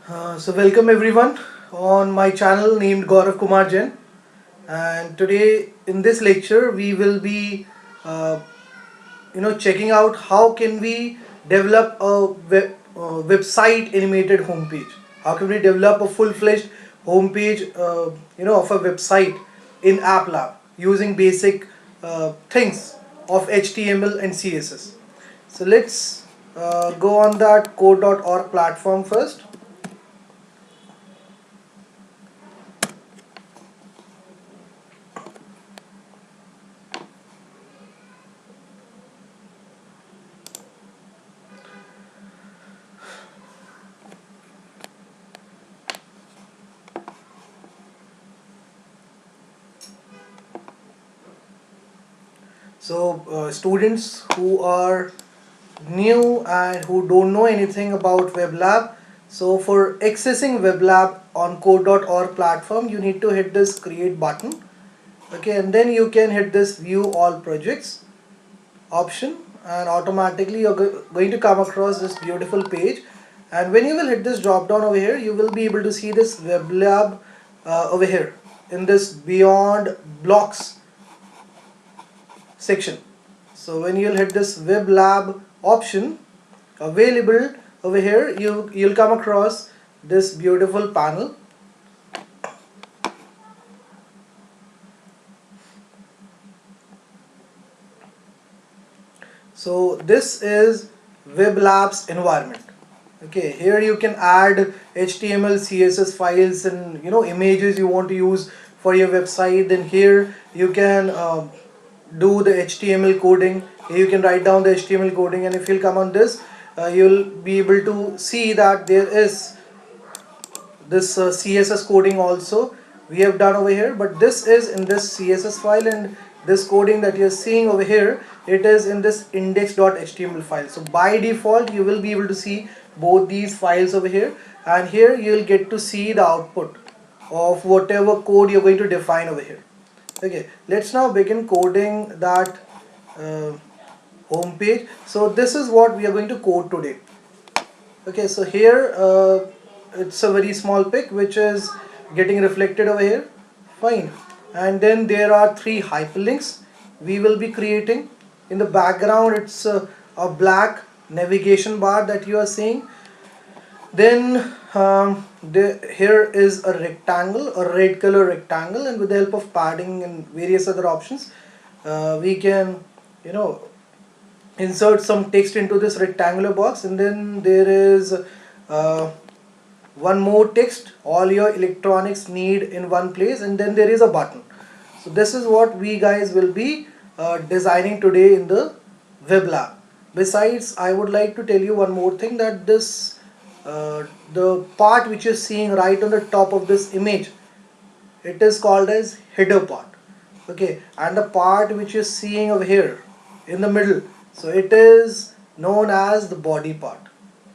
So welcome everyone on my channel named Gaurav Kumar Jain, and today in this lecture we will be uh, checking out how can we develop a website animated homepage. How can we develop a full-fledged homepage of a website in Weblab using basic things of HTML and CSS. So let's go on that code.org platform first. So students who are new and who don't know anything about Weblab, so for accessing Weblab on code.org platform, you need to hit this create button. Okay, and then you can hit this view all projects option, and automatically you're going to come across this beautiful page. And when you will hit this drop down over here, you will be able to see this Weblab over here in this beyond blocks section. So when you'll hit this Weblab option available over here, you'll come across this beautiful panel. So this is Weblab's environment. Okay, here you can add HTML, CSS files, and images you want to use for your website. Then here you can do the HTML coding. You can write down the HTML coding, and if you'll come on this, you'll be able to see that there is this CSS coding also we have done over here, but this is in this CSS file, and this coding that you're seeing over here, it is in this index.html file. So by default you will be able to see both these files over here, and here you'll get to see the output of whatever code you're going to define over here. Okay, let's now begin coding that home page. So this is what we are going to code today. Okay, so here it's a very small pic which is getting reflected over here. Fine. And then there are three hyperlinks we will be creating. In the background it's a black navigation bar that you are seeing. Then here is a rectangle, a red color rectangle, and with the help of padding and various other options we can insert some text into this rectangular box. And then there is one more text, all your electronics need in one place, and then there is a button. So this is what we guys will be designing today in the Weblab. Besides, I would like to tell you one more thing, that this the part which you're seeing right on the top of this image, it is called as header part. Okay, and the part which you're seeing over here in the middle, so it is known as the body part.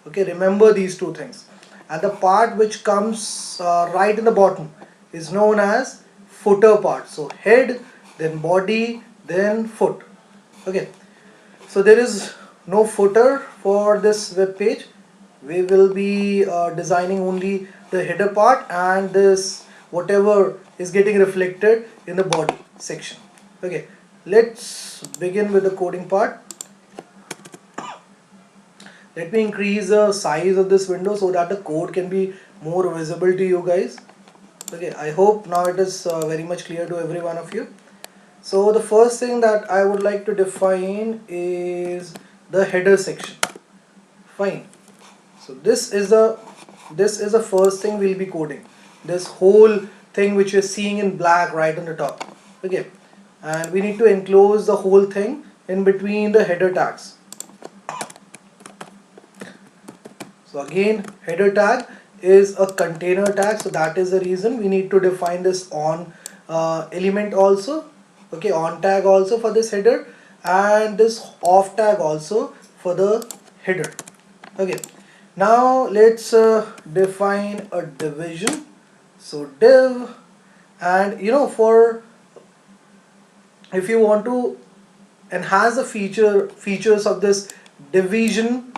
Okay, remember these two things. And the part which comes right in the bottom is known as footer part. So head, then body, then foot. Okay, so there is no footer for this web page. We will be designing only the header part and this whatever is getting reflected in the body section. Okay, let's begin with the coding part. Let me increase the size of this window so that the code can be more visible to you guys. Okay, I hope now it is very much clear to every one of you. So the first thing that I would like to define is the header section. Fine. So this is the first thing we'll be coding. This whole thing which you're seeing in black right on the top. Okay, and we need to enclose the whole thing in between the header tags. So again, header tag is a container tag, so that is the reason we need to define this on element also. Okay, on tag also for this header, and this off tag also for the header. Okay, now let's define a division. So div, and for if you want to enhance the features of this division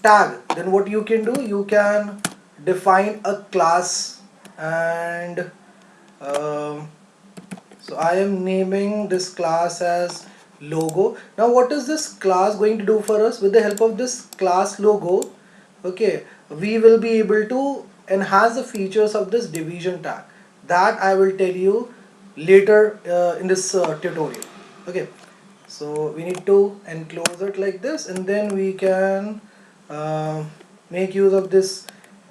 tag, then what you can do, you can define a class, and um, so I am naming this class as logo. Now what is this class going to do for us? With the help of this class logo, okay, we will be able to enhance the features of this division tag. That I will tell you later in this tutorial. Okay, so we need to enclose it like this, and then we can make use of this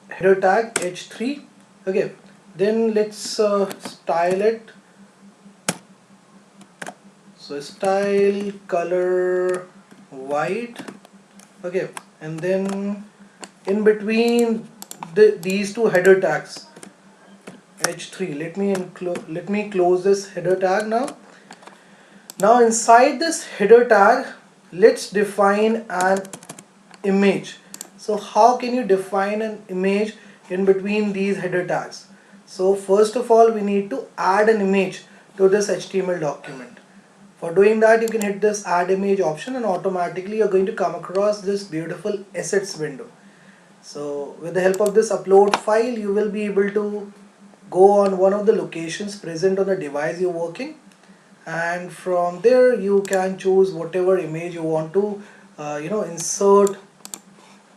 header tag h3. Okay, then let's style it. So style color white. Okay, and then in between these two header tags h3, let me close this header tag now. Now inside this header tag, let's define an image. So how can you define an image in between these header tags? So first of all, we need to add an image to this HTML document. For doing that, you can hit this add image option, and automatically you're going to come across this beautiful assets window. So with the help of this upload file, you will be able to go on one of the locations present on the device you're working, and from there you can choose whatever image you want to insert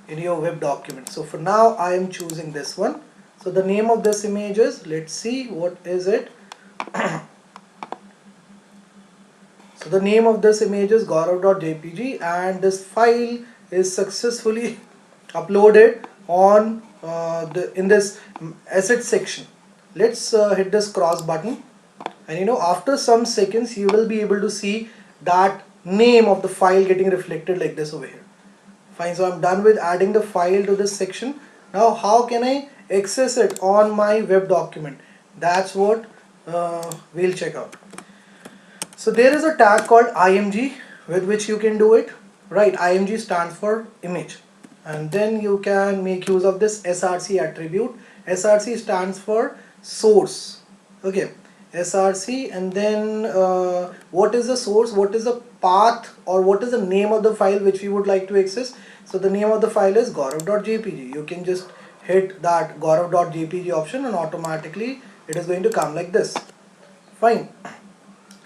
in your web document. So for now I am choosing this one. So the name of this image is, let's see what is it. So the name of this image is gaurav.jpg, and this file is successfully uploaded on in this asset section. Let's hit this cross button, and after some seconds you will be able to see that name of the file getting reflected like this over here. Fine, so I'm done with adding the file to this section. Now how can I access it on my web document? That's what we'll check out. So there is a tag called img with which you can do it, right? Img stands for image, and then you can make use of this src attribute. Src stands for source. Okay, src, and then what is the source, what is the path, or what is the name of the file which we would like to access. So the name of the file is gaurav.jpg. You can just hit that gaurav.jpg option, and automatically it is going to come like this. Fine.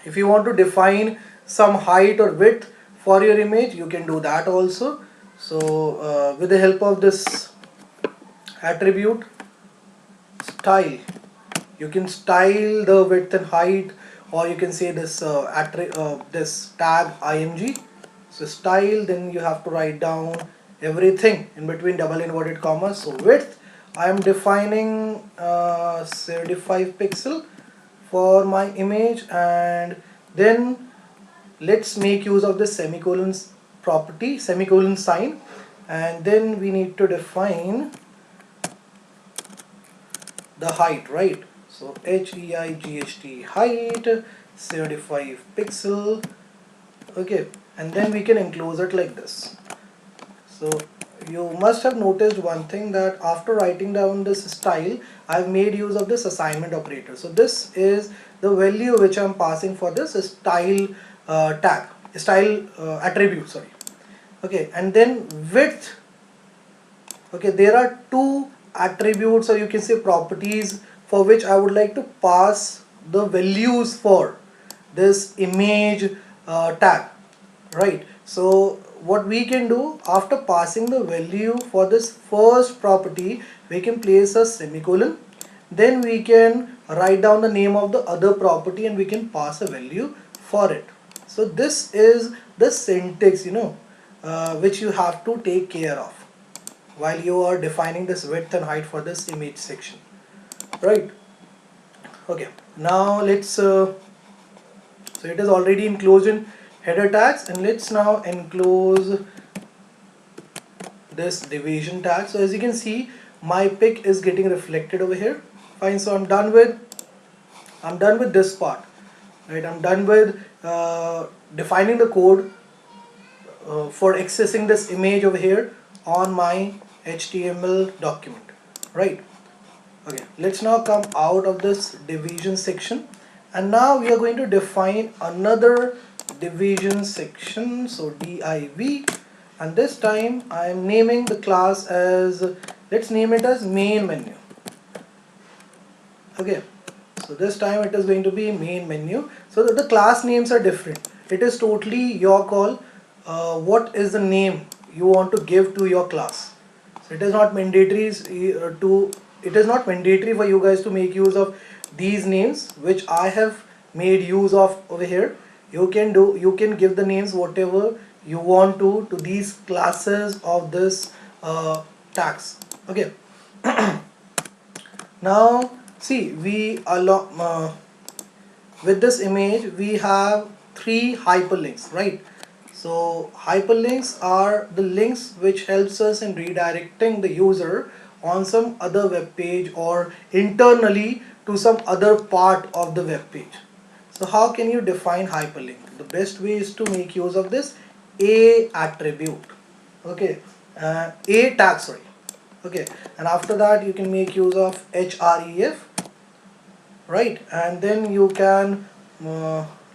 If you want to define some height or width for your image, you can do that also. So with the help of this attribute style, you can style the width and height, or you can say this this tag img. So style, then you have to write down everything in between double inverted commas. So width, I am defining 75 pixel for my image, and then let's make use of the semicolon property, semicolon sign, and then we need to define the height, right? So height, height 75 pixel. Okay, and then we can enclose it like this. So you must have noticed one thing, that after writing down this style, I've made use of this assignment operator. So this is the value which I'm passing for this style tag, style attribute, sorry. Okay, and then width. Okay, there are two attributes, or you can say properties, for which I would like to pass the values for this image tag, right? So what we can do, after passing the value for this first property, we can place a semicolon, then we can write down the name of the other property, and we can pass a value for it. So this is the syntax which you have to take care of while you are defining this width and height for this image section, right? Okay, now let's so it is already enclosed in header tags, and let's now enclose this division tag. So as you can see, my pic is getting reflected over here. Fine, so I'm done with this part, right? I'm done with defining the code for accessing this image over here on my HTML document, right? Okay, let's now come out of this division section, and now we are going to define another division section. So div, and this time I am naming the class as let's name it as main menu. Okay, so this time it is going to be main menu. So the class names are different. It is totally your call. What is the name you want to give to your class? So it is not mandatory it is not mandatory for you guys to make use of these names which I have made use of over here. You can give the names whatever you want to these classes of this tags. Okay. Now see, with this image we have three hyperlinks, right? So hyperlinks are the links which helps us in redirecting the user on some other web page or internally to some other part of the web page. So how can you define hyperlink? The best way is to make use of this a attribute. Okay, a tag, sorry. Okay, and after that you can make use of href, right? And then you can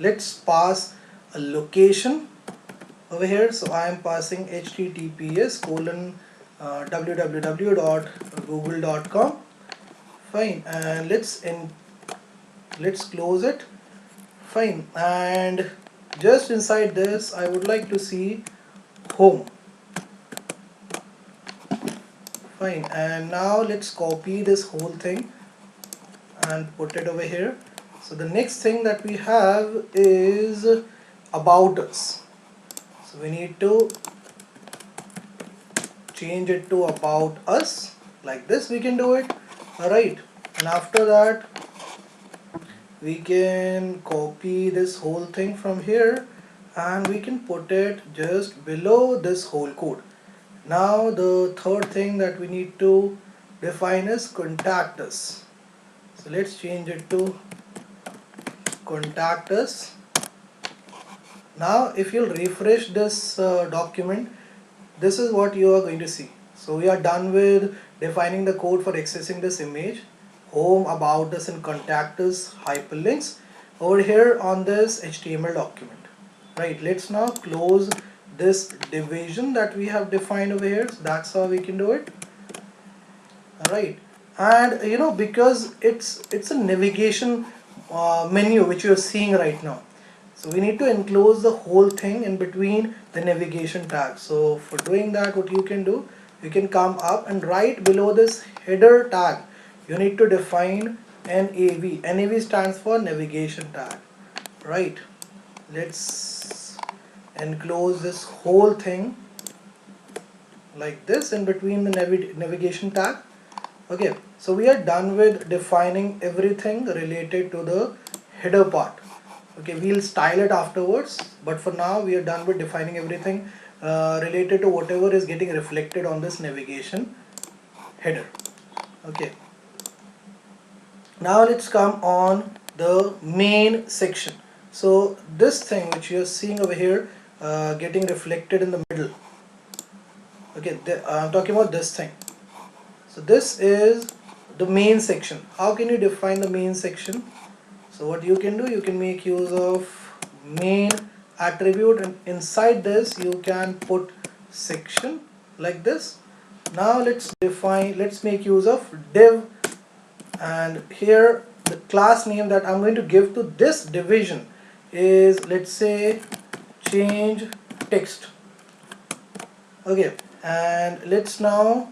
let's pass a location over here. So I am passing https colon www.google.com. Fine, and let's close it. Fine, and just inside this I would like to see home. Fine, and now let's copy this whole thing and put it over here. So the next thing that we have is about us. So we need to change it to about us, like this we can do it. Alright, and after that we can copy this whole thing from here and we can put it just below this whole code. Now the third thing that we need to define is contact us. So let's change it to contact us. Now if you'll refresh this document, this is what you are going to see. So we are done with defining the code for accessing this image, home, about us, and contact us hyperlinks over here on this HTML document. Right, let's now close this division that we have defined over here. So that's how we can do it. Alright, and you know, because it's a navigation menu which you are seeing right now, so we need to enclose the whole thing in between the navigation tag. So for doing that, what you can do, you can come up and right below this header tag you need to define NAV. NAV stands for navigation tag. Right, let's enclose this whole thing like this in between the navigation tag. Okay, so we are done with defining everything related to the header part. Okay, we'll style it afterwards, but for now we are done with defining everything related to whatever is getting reflected on this navigation header. Okay, now let's come on the main section. So this thing which you are seeing over here getting reflected in the middle. Okay, I'm talking about this thing. So this is the main section. How can you define the main section? So what you can do, you can make use of main attribute, and inside this you can put section like this. Now let's make use of div, and here the class name that I'm going to give to this division is, let's say, change text. Okay, and let's now,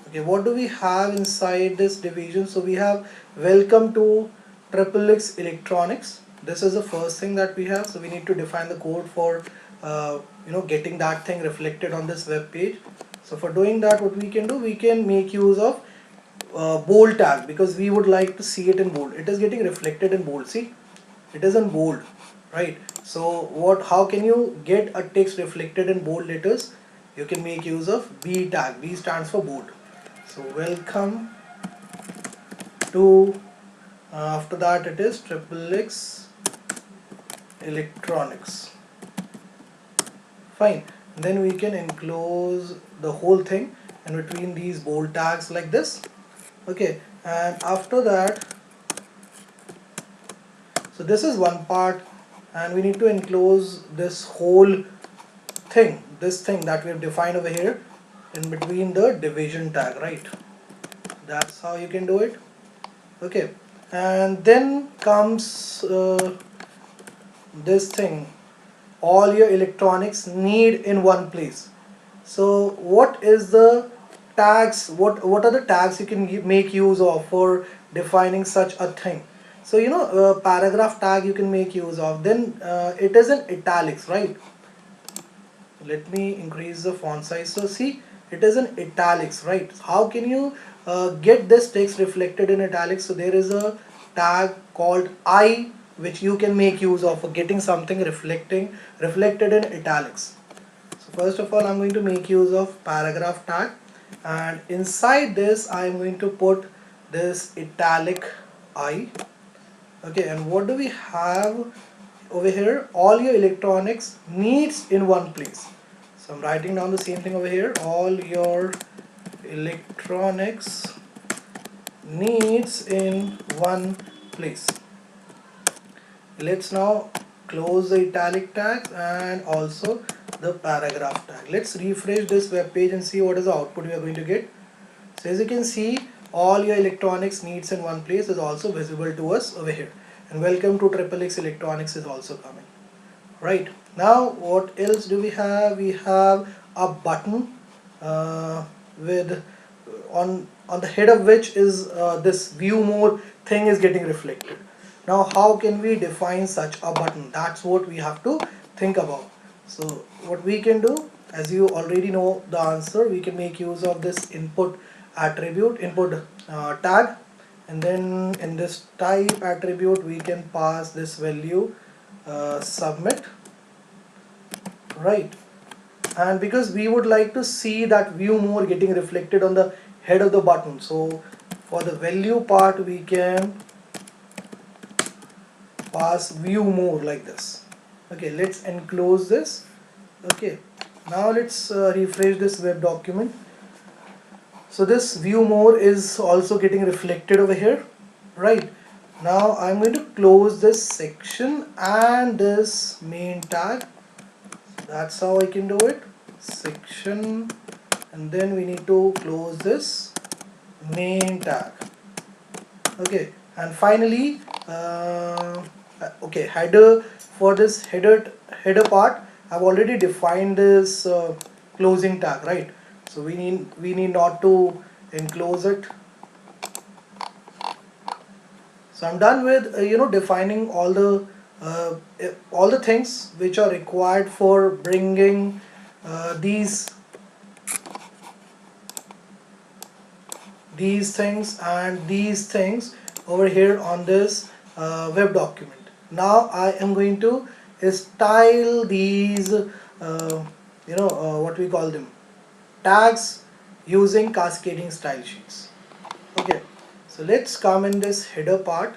okay, what do we have inside this division? So we have welcome to XXX electronics. This is the first thing that we have. So we need to define the code for getting that thing reflected on this web page. So for doing that, what we can do, we can make use of bold tag, because we would like to see it in bold. It is getting reflected in bold. See, it is in bold, right? So how can you get a text reflected in bold letters? You can make use of B tag. B stands for bold. So welcome to, after that it is XXX electronics. Fine, then we can enclose the whole thing in between these bold tags like this. Okay, and after that, so this is one part, and we need to enclose this whole thing, this thing that we have defined over here. in between the division tag, right? That's how you can do it. Okay, and then comes this thing, all your electronics need in one place. So what is the tags, what are the tags you can make use of for defining such a thing? So paragraph tag you can make use of, then it is in italics, right? Let me increase the font size. So see, it is in italics, right? How can you get this text reflected in italics? So there is a tag called I, which you can make use of for getting something reflected in italics. So first of all, I'm going to make use of paragraph tag, and inside this I'm going to put this italic I. Okay, and what do we have over here? All your electronics needs in one place. So I'm writing down the same thing over here. All your electronics needs in one place. Let's now close the italic tags and also the paragraph tag. Let's refresh this web page and see what is the output we are going to get. So as you can see, all your electronics needs in one place is also visible to us over here. And welcome to XXX Electronics is also coming. Right, now what else do we have? We have a button with on the head of which is this view more thing is getting reflected. Now how can we define such a button? That's what we have to think about. So what we can do, as you already know the answer, we can make use of this input attribute, input tag, and then in this type attribute we can pass this value submit, right? And because we would like to see that view more getting reflected on the head of the button, so for the value part we can pass view more like this. Okay, let's enclose this. Okay, now let's refresh this web document. So this view more is also getting reflected over here, right? Now I'm going to close this section and this main tag. That's how I can do it. Section, and then we need to close this main tag. Okay, and finally okay, header. For this header part, I've already defined this closing tag, right? So we need not to enclose it. So I'm done with defining all the things which are required for bringing these things and these things over here on this web document. Now I am going to style these what we call them, tags, using cascading style sheets. Okay, so let's come in this header part,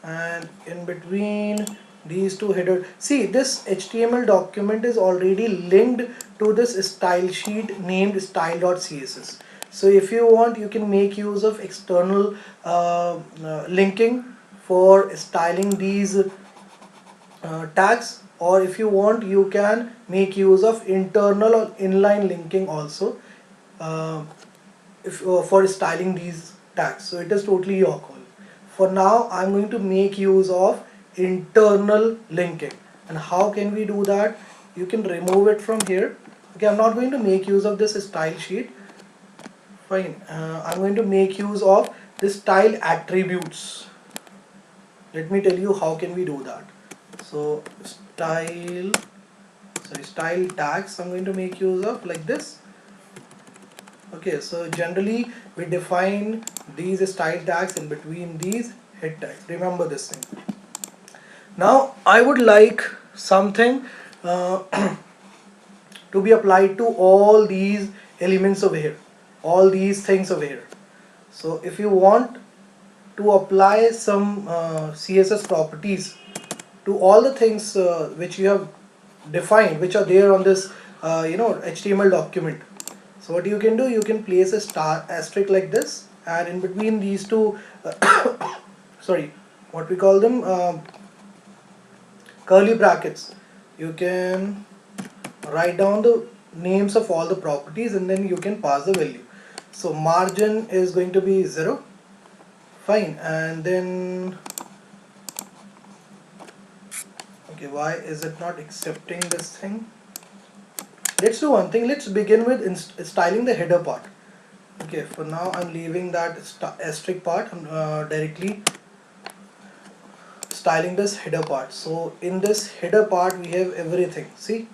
and in between these two header, see this HTML document is already linked to this style sheet named style.css. So if you want, you can make use of external linking for styling these tags, or if you want, you can make use of internal or inline linking also for styling these tags. So it is totally your call. For now I'm going to make use of internal linking. And how can we do that? You can remove it from here. Okay, I'm not going to make use of this style sheet. Fine, I'm going to make use of this style attributes. Let me tell you how can we do that. So style tags I'm going to make use of like this. Okay, so generally we define these style tags in between these head tags. Remember this thing. Now I would like something to be applied to all these elements over here, all these things over here. So if you want to apply some CSS properties to all the things which you have defined, which are there on this HTML document, so what you can do, you can place a star asterisk like this, and in between these two sorry, what we call them, curly brackets, you can write down the names of all the properties, and then you can pass the value. So margin is going to be 0, fine, and then okay, why is it not accepting this thing? Let's do one thing. Let's begin with styling the header part. Okay, for now I'm leaving that asterisk part. I'm directly styling this header part. So in this header part we have everything. See,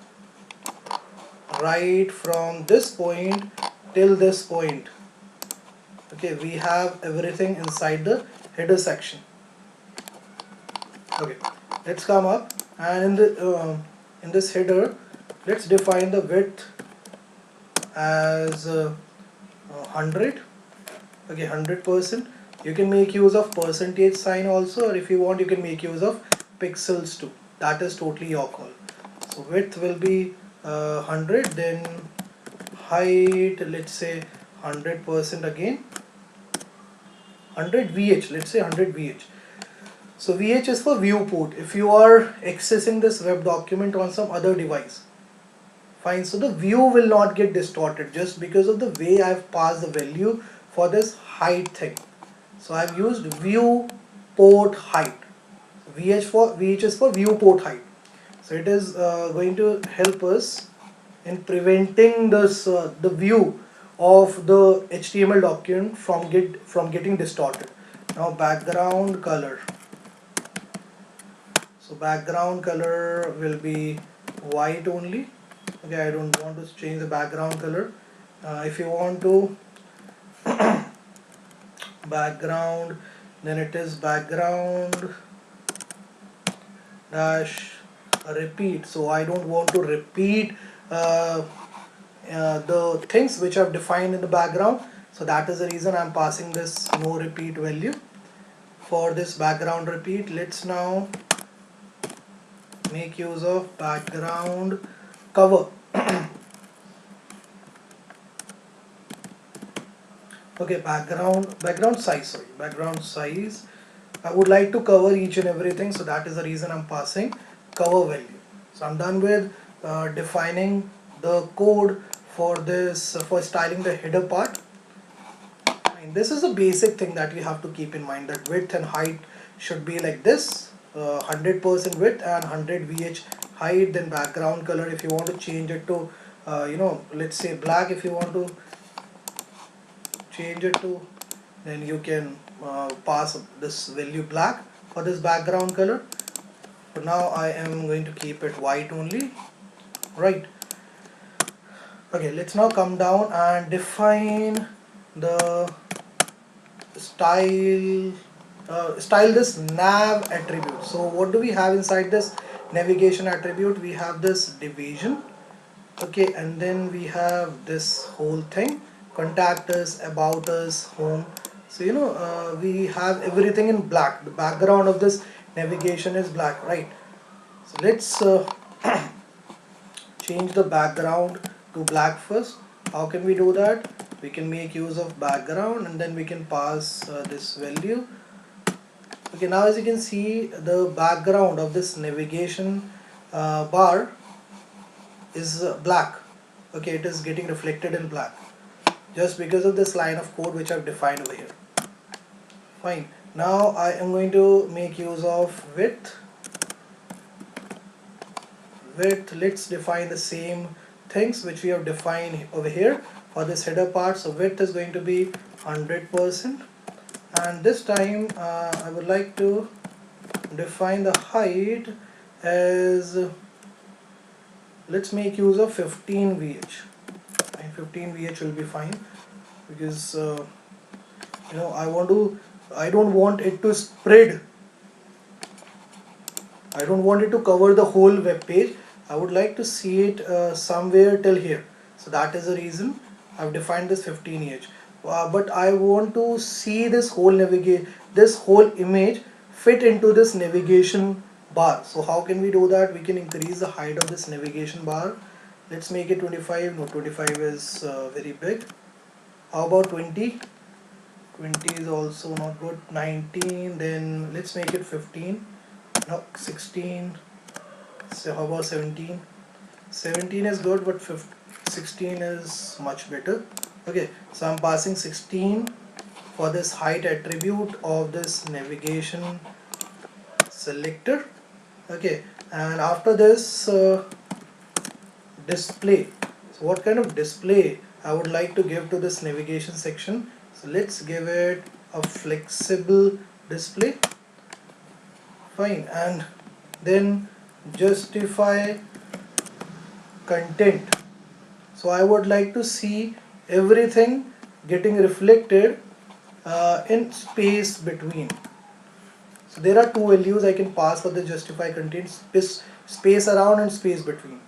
right from this point till this point. Okay, we have everything inside the header section. Okay, let's come up, and in this header, let's define the width as 100. Okay, 100%. You can make use of percentage sign also, or if you want you can make use of pixels too. That is totally your call. So width will be 100, then height, let's say 100% again, 100 VH, let's say 100 VH. So VH is for viewport. If you are accessing this web document on some other device, fine, so the view will not get distorted just because of the way I've passed the value for this height thing. So I've used viewport height. VH is for viewport height. So it is going to help us in preventing this the view of the HTML document from getting distorted. Now background color. So background color will be white only. Okay, I don't want to change the background color. If you want to background, then it is background dash repeat. So I don't want to repeat the things which I've defined in the background. So that is the reason I'm passing this no repeat value for this background repeat. Let's now make use of background cover. Okay, background size. I would like to cover each and everything, so that is the reason I'm passing cover value. So I'm done with defining the code for this for styling the header part. And this is a basic thing that you have to keep in mind, that width and height should be like this, 100% width and 100 VH height. Then background color, if you want to change it to let's say black, if you want to change it to, then you can pass this value black for this background color. For now I am going to keep it white only, right? Okay, let's now come down and define the style this nav attribute. So what do we have inside this navigation attribute? We have this division, okay, and then we have this whole thing, contact us, about us, home. So we have everything in black. The background of this navigation is black, right? So let's change the background to black first. How can we do that? We can make use of background, and then we can pass this value. Okay, now as you can see, the background of this navigation bar is black. Okay, it is getting reflected in black just because of this line of code which I've defined over here. Fine. Now I am going to make use of width. Let's define the same things which we have defined over here for this header part. So width is going to be 100%, and this time I would like to define the height as, let's make use of 15 VH. 15 VH will be fine, because I don't want it to spread. I don't want it to cover the whole web page. I would like to see it somewhere till here. So that is the reason I've defined this 15 VH. But I want to see this whole image fit into this navigation bar. So how can we do that? We can increase the height of this navigation bar. Let's make it 25. No, 25 is very big. How about 20? 20 is also not good. 19. Then let's make it 15. No, 16. So how about 17? 17 is good, but 16 is much better. Okay, so I'm passing 16 for this height attribute of this navigation selector. Okay, and after this display, so what kind of display I would like to give to this navigation section? So let's give it a flexible display. Fine, and then justify content. So I would like to see everything getting reflected in space between. So there are two values I can pass for the justify content: space around and space between.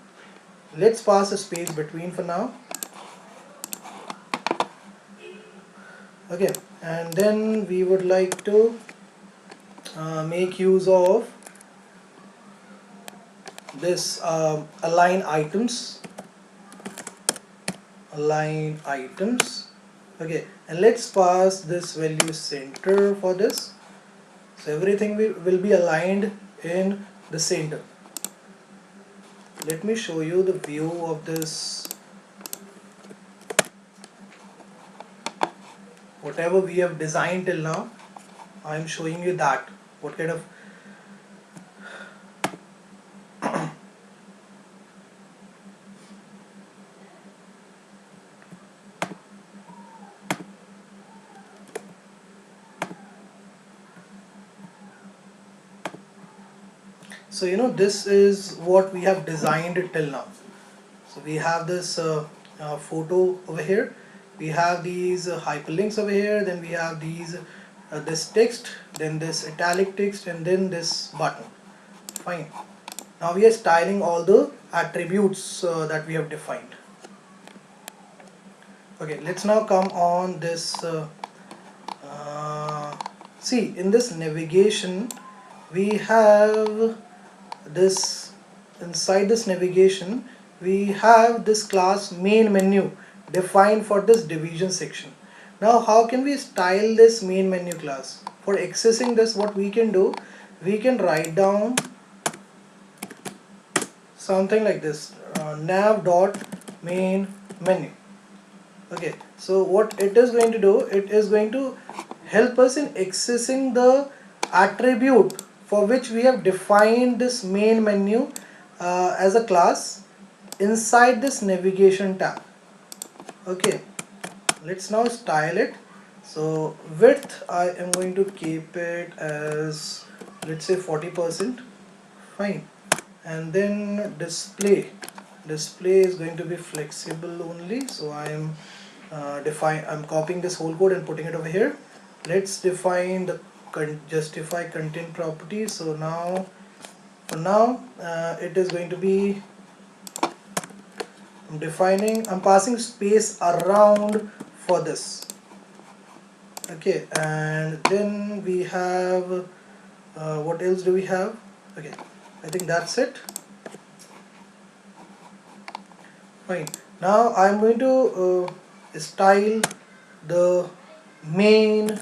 Let's pass a space between for now. Okay, and then we would like to make use of this align items. Okay, and let's pass this value center for this. So everything will be aligned in the center. Let me show you the view of this. Whatever we have designed till now, I am showing you that what kind of so this is what we have designed till now. So we have this photo over here, we have these hyperlinks over here, then we have these this text, then this italic text, and then this button. Fine, now we are styling all the attributes that we have defined. Okay, let's now come on this see, in this navigation we have this, inside this navigation we have this class main menu defined for this division section. Now how can we style this main menu class? For accessing this, what we can do, we can write down something like this, nav dot main menu. Okay, so what it is going to do, it is going to help us in accessing the attribute for which we have defined this main menu as a class inside this navigation tab. Okay, let's now style it. So width, I am going to keep it as, let's say, 40%. Fine, and then display is going to be flexible only. So I am I'm copying this whole code and putting it over here. Let's define the justify content property. So now, for now, it is going to be, I'm passing space around for this. Okay, and then we have what else do we have? Okay, I think that's it. Fine, now I'm going to style the main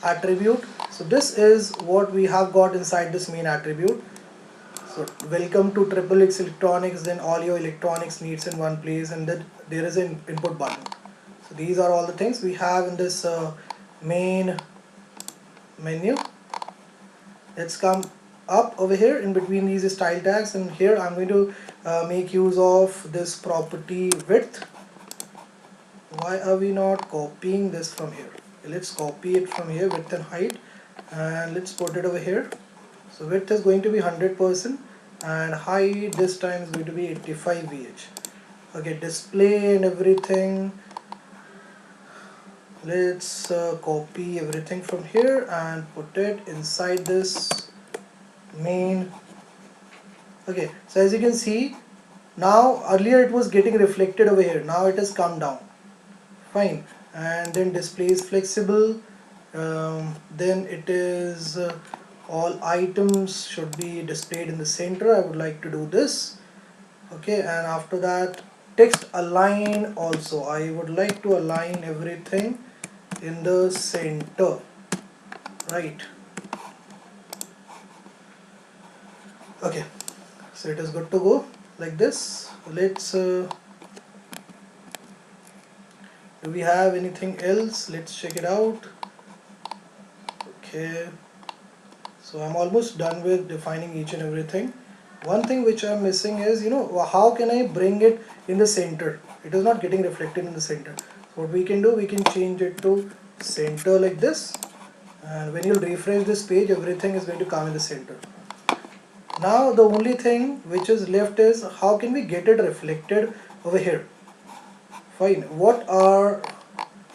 attribute. So this is what we have got inside this main attribute. So welcome to XXX Electronics, then all your electronics needs in one place, and then there is an input button. So these are all the things we have in this main menu. Let's come up over here in between these style tags, and here I'm going to make use of this property width. Why are we not copying this from here? Let's copy it from here, width and height, and let's put it over here. So width is going to be 100% and height this time is going to be 85 VH. Okay, display and everything, let's copy everything from here and put it inside this main. Okay, so as you can see, now earlier it was getting reflected over here, now it has come down. Fine, and then display is flexible, then it is all items should be displayed in the center. I would like to do this. Okay, and after that text align also, I would like to align everything in the center, right? Okay, so it is good to go. like this. Let's do we have anything else? Let's check it out. Okay, so I'm almost done with defining each and everything. One thing which I'm missing is, how can I bring it in the center? It is not getting reflected in the center. So what we can do, we can change it to center like this, and when you refresh this page, everything is going to come in the center. Now the only thing which is left is, how can we get it reflected over here? Fine.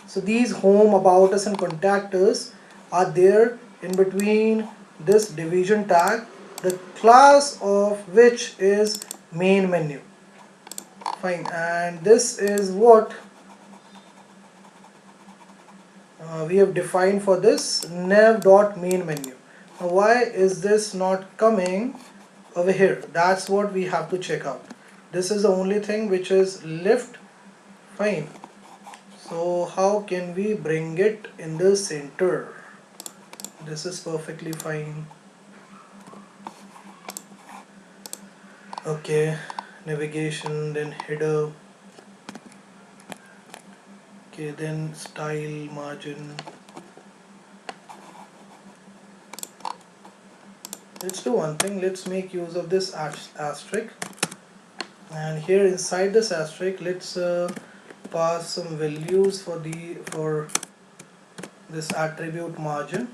So these home, about us and contact us are there in between this division tag, the class of which is main menu. Fine. And this is what we have defined for this nav.main menu. Now why is this not coming over here? That's what we have to check out. This is the only thing which is left. Fine. So how can we bring it in the center? This is perfectly fine. Okay, navigation, then header. Okay, then style, margin. Let's do one thing. Let's make use of this asterisk, and here inside this asterisk, let's pass some values for this attribute margin.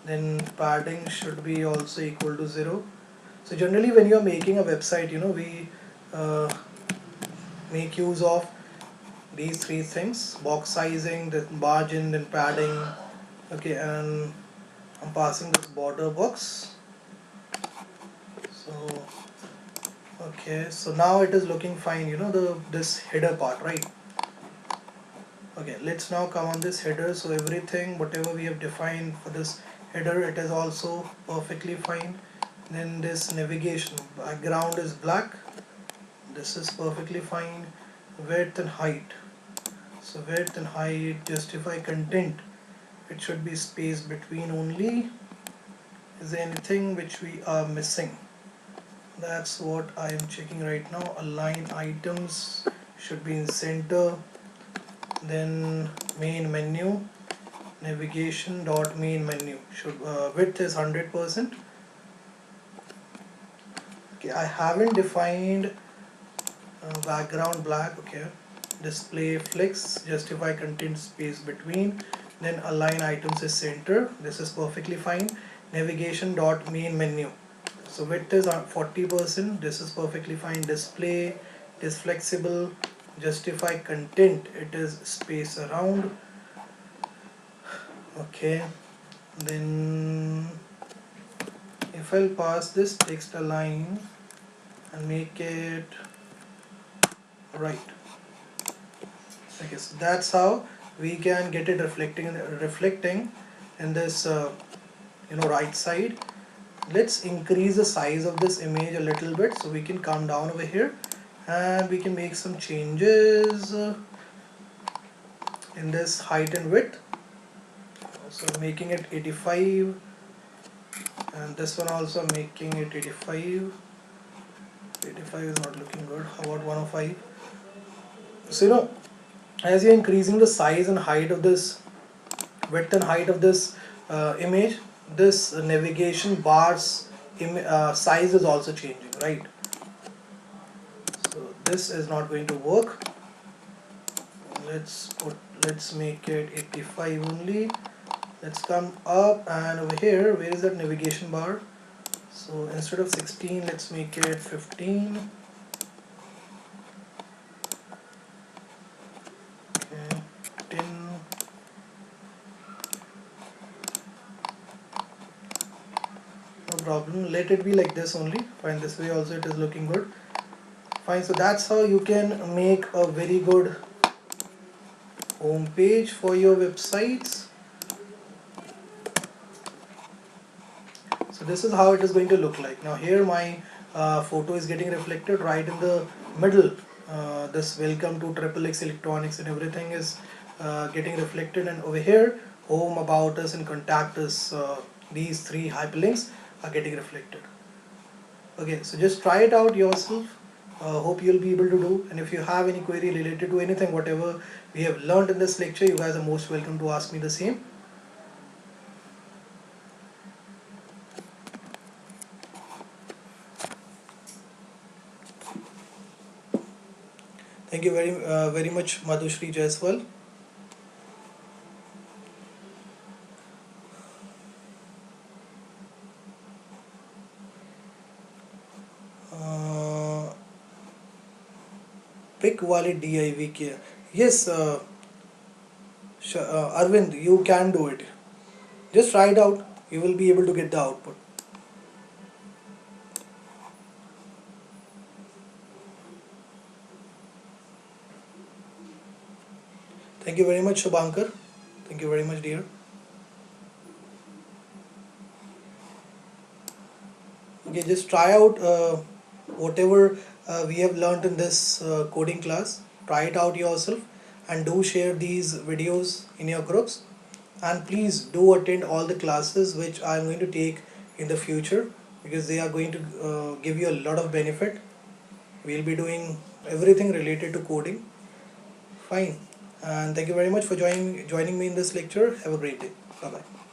Then padding should be also equal to 0. So generally when you are making a website, we make use of these three things: box sizing, then margin, then padding. Okay, and I'm passing this border box. So okay, so now it is looking fine, this header part, right? Okay, let's now come on this header. So everything, whatever we have defined for this header, it is also perfectly fine. Then this navigation, background is black. This is perfectly fine. Width and height. So width and height, justify content. It should be space between only. Is there anything which we are missing? That's what I am checking right now. Align items should be in center. Then main menu, navigation dot main menu should width is 100%. Okay, I haven't defined background black. Okay, display flex, justify content space between, then align items is center. This is perfectly fine. Navigation dot main menu, so width is 40%. This is perfectly fine. Display is flexible. Justify content, it is space around. Okay, then if I'll pass this text align and make it right. Okay, so that's how we can get it reflecting in this right side. Let's increase the size of this image a little bit, so we can come down over here and we can make some changes in this height and width. So making it 85, and this one also making it 85. 85 is not looking good. How about 105? So as you're increasing the size and height of this, width and height of this image, this navigation bar's size is also changing, right? So this is not going to work. Let's make it 85 only. Let's come up, and over here, where is that navigation bar? So instead of 16, let's make it 15. Okay, 10. No problem. Let it be like this only. Fine. This way also it is looking good. Fine. So that's how you can make a very good home page for your websites. So this is how it is going to look like. Now here my photo is getting reflected right in the middle. This welcome to XXX Electronics and everything is getting reflected, and over here home, about us and contact us, these three hyperlinks are getting reflected. Okay, so just try it out yourself. Hope you'll be able to do. And if you have any query related to anything, whatever we have learned in this lecture, you guys are most welcome to ask me the same. Thank you very much, Madhushri Jaiswal. Uh, Pick wallet div care. Yes, Arvind, you can do it. Just try it out. You will be able to get the output. Thank you very much, Shubhankar. Thank you very much, dear. Okay, just try out whatever we have learned in this coding class. Try it out yourself and do share these videos in your groups. And please do attend all the classes which I am going to take in the future, because they are going to give you a lot of benefit. We'll be doing everything related to coding. Fine. And thank you very much for joining me in this lecture. Have a great day. Bye bye.